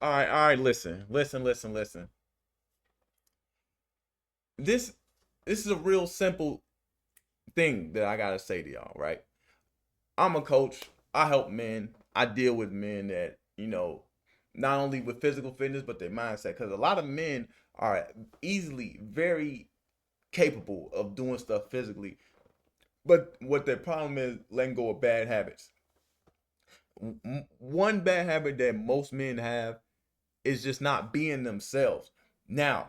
All right. Listen. This this is a real simple thing that I gotta say to y'all, right? I'm a coach. I help men. I deal with men that not only with physical fitness but their mindset. Because a lot of men are easily very capable of doing stuff physically, but what their problem is letting go of bad habits. One bad habit that most men have is just not being themselves. Now,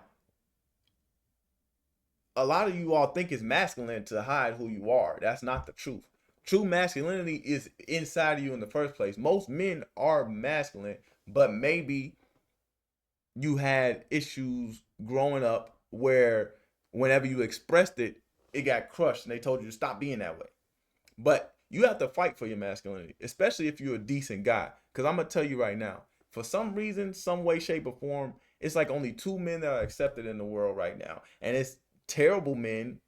a lot of you all think it's masculine to hide who you are. That's not the truth. True masculinity is inside of you in the first place. Most men are masculine, but maybe you had issues growing up where whenever you expressed it, it got crushed and they told you to stop being that way. But you have to fight for your masculinity, especially if you're a decent guy. Because I'm going to tell you right now, for some reason, some way, shape, or form, it's like only two men that are accepted in the world right now. And it's terrible men.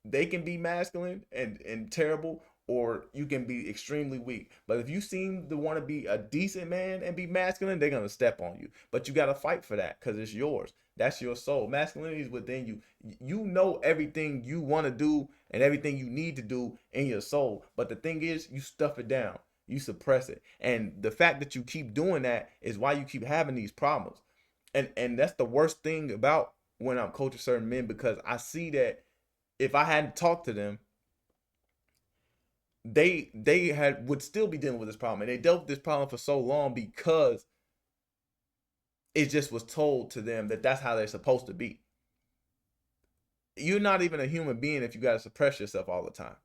They can be masculine and terrible, or you can be extremely weak. But if you seem to want to be a decent man and be masculine, they're gonna step on you. But you gotta fight for that because it's yours. That's your soul. Masculinity is within you. You know everything you want to do and everything you need to do in your soul. But the thing is, you stuff it down. You suppress it. And the fact that you keep doing that is why you keep having these problems. And that's the worst thing about when I'm coaching certain men, because I see that if I hadn't talked to them, they had would still be dealing with this problem, and they dealt with this problem for so long because it just was told to them that that's how they're supposed to be. You're not even a human being if you got to suppress yourself all the time.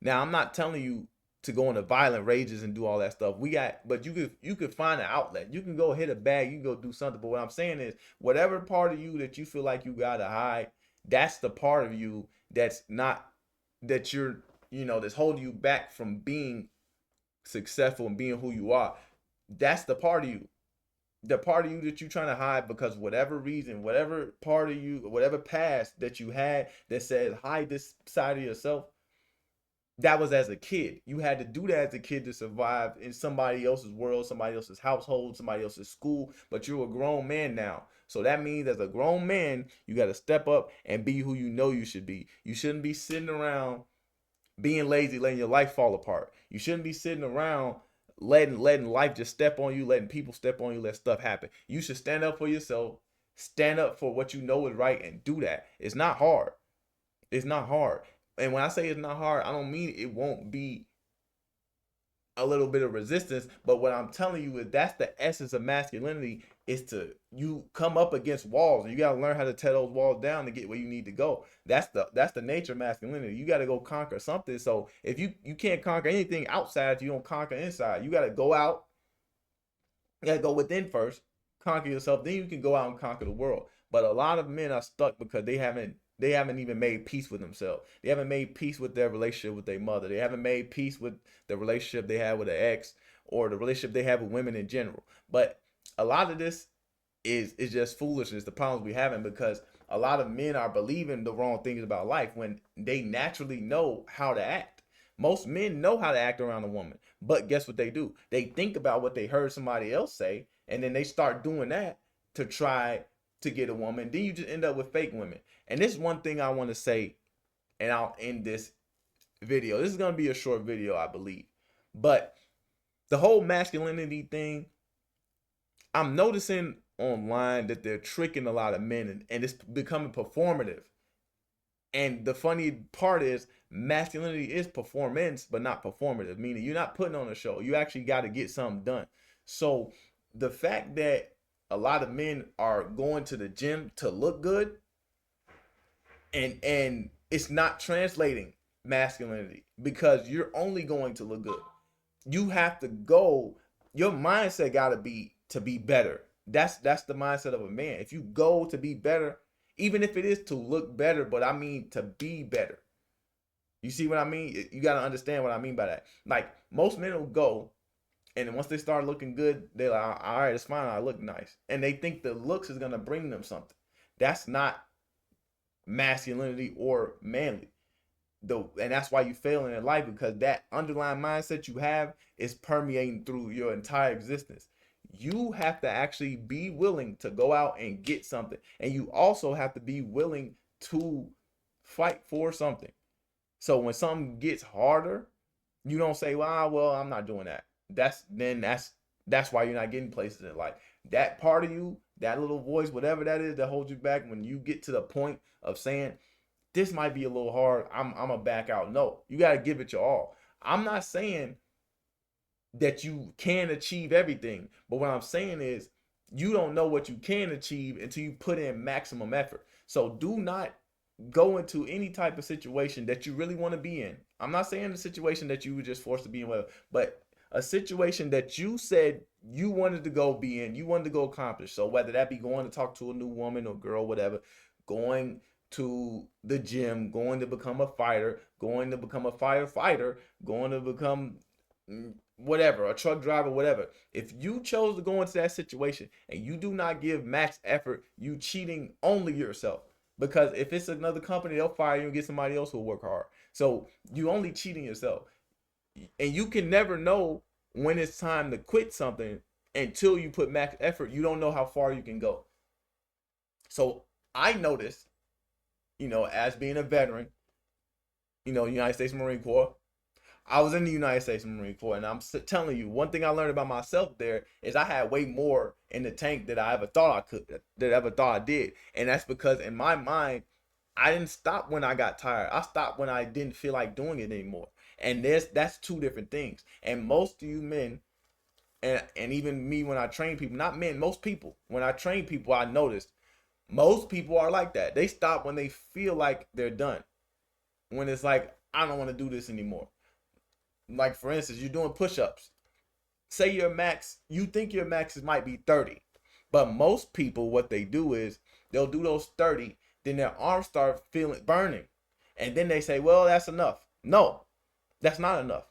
Now, I'm not telling you to go into violent rages and do all that stuff. But you could find an outlet. You can go hit a bag. You can go do something. But what I'm saying is, whatever part of you that you feel like you gotta hide, that's the part of you that's not that you're that's holding you back from being successful and being who you are. That's the part of you, the part of you that you're trying to hide because whatever reason, whatever part of you, whatever past that you had that says hide this side of yourself, that was as a kid. You had to do that as a kid to survive in somebody else's world, somebody else's household, somebody else's school. But you're a grown man now. So that means as a grown man, you got to step up and be who you know you should be. You shouldn't be sitting around being lazy, letting your life fall apart. You shouldn't be sitting around letting life just step on you, letting people step on you, let stuff happen. You should stand up for yourself, stand up for what you know is right, and do that. It's not hard. It's not hard. And when I say it's not hard, I don't mean it won't be a little bit of resistance, but what I'm telling you is that's the essence of masculinity, is to you come up against walls and you got to learn how to tear those walls down to get where you need to go. That's the nature of masculinity. You got to go conquer something. So if you can't conquer anything outside, you don't conquer inside. You got to go out. You got to go within first, conquer yourself, then you can go out and conquer the world. But a lot of men are stuck because they haven't even made peace with themselves. They haven't made peace with their relationship with their mother. They haven't made peace with the relationship they have with an ex, or the relationship they have with women in general. But a lot of this is just foolishness. The problems we having because a lot of men are believing the wrong things about life when they naturally know how to act. Most men know how to act around a woman, but guess what they do? They think about what they heard somebody else say, and then they start doing that to try to get a woman. Then you just end up with fake women. And this is one thing I want to say, and I'll end this video. This is gonna be a short video, I believe. But the whole masculinity thing, I'm noticing online that they're tricking a lot of men, and it's becoming performative. And the funny part is, masculinity is performance, but not performative, meaning you're not putting on a show. You actually got to get something done. So the fact that a lot of men are going to the gym to look good, and it's not translating masculinity because you're only going to look good. You have to go. Your mindset got to be to be better. That's the mindset of a man. If you go to be better, even if it is to look better, but I mean to be better. You see what I mean? You got to understand what I mean by that. Like most men will go, and then once they start looking good, they're like, all right, it's fine. I look nice. And they think the looks is going to bring them something. That's not masculinity or manly. And that's why you fail in life, because that underlying mindset you have is permeating through your entire existence. You have to actually be willing to go out and get something. And you also have to be willing to fight for something. So when something gets harder, you don't say, well, I'm not doing that. That's why you're not getting places in life. That part of you, that little voice, whatever that is that holds you back, when you get to the point of saying, this might be a little hard, I'm gonna back out. No, you gotta give it your all. I'm not saying that you can achieve everything, but what I'm saying is you don't know what you can achieve until you put in maximum effort. So do not go into any type of situation that you really want to be in. I'm not saying the situation that you were just forced to be in, but a situation that you said you wanted to go be in, you wanted to go accomplish. So whether that be going to talk to a new woman or girl, whatever, going to the gym, going to become a fighter, going to become a firefighter, going to become whatever, a truck driver, whatever. If you chose to go into that situation and you do not give max effort, you cheating only yourself. Because if it's another company, they'll fire you and get somebody else who'll work hard. So you only cheating yourself. And you can never know when it's time to quit something until you put max effort. You don't know how far you can go. So I noticed, as being a veteran, United States Marine Corps, I was in the United States Marine Corps, and I'm telling you, one thing I learned about myself there is I had way more in the tank than I ever thought I could, that I ever thought I did. And that's because in my mind, I didn't stop when I got tired. I stopped when I didn't feel like doing it anymore. And that's two different things. And most of you men, and even me when I train people, not men, most people, when I train people, I noticed most people are like that. They stop when they feel like they're done. When it's like, I don't want to do this anymore. Like for instance, you're doing push-ups. Say your max, you think your max might be 30. But most people, what they do is they'll do those 30, then their arms start feeling burning. And then they say, well, that's enough. No, that's not enough.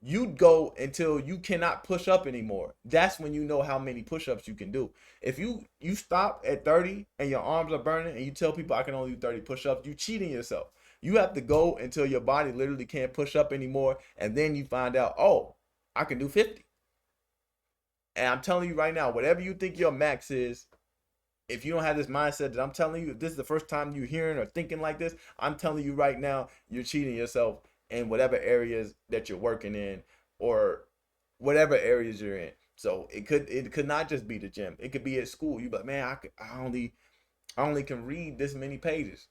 You'd go until you cannot push up anymore. That's when you know how many push-ups you can do. If you stop at 30 and your arms are burning and you tell people I can only do 30 push-ups, you cheating yourself. You have to go until your body literally can't push up anymore, and then you find out, oh, I can do 50. And I'm telling you right now, whatever you think your max is, if you don't have this mindset that I'm telling you, if this is the first time you're hearing or thinking like this, I'm telling you right now, you're cheating yourself in whatever areas that you're working in or whatever areas you're in. So it could not just be the gym. It could be at school. You like, man, I only can read this many pages.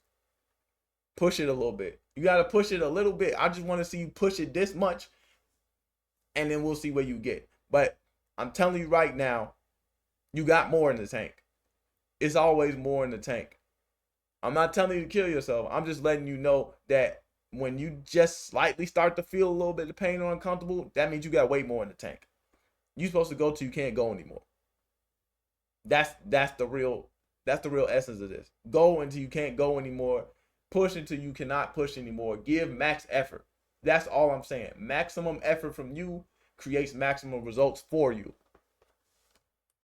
Push it a little bit. You got to push it a little bit. I just want to see you push it this much, and then we'll see where you get. But I'm telling you right now, you got more in the tank. It's always more in the tank. I'm not telling you to kill yourself. I'm just letting you know that when you just slightly start to feel a little bit of pain or uncomfortable, that means you got way more in the tank. You're supposed to go till you can't go anymore. That's the real essence of this. Go until you can't go anymore. Push until you cannot push anymore. Give max effort. That's all I'm saying. Maximum effort from you creates maximum results for you.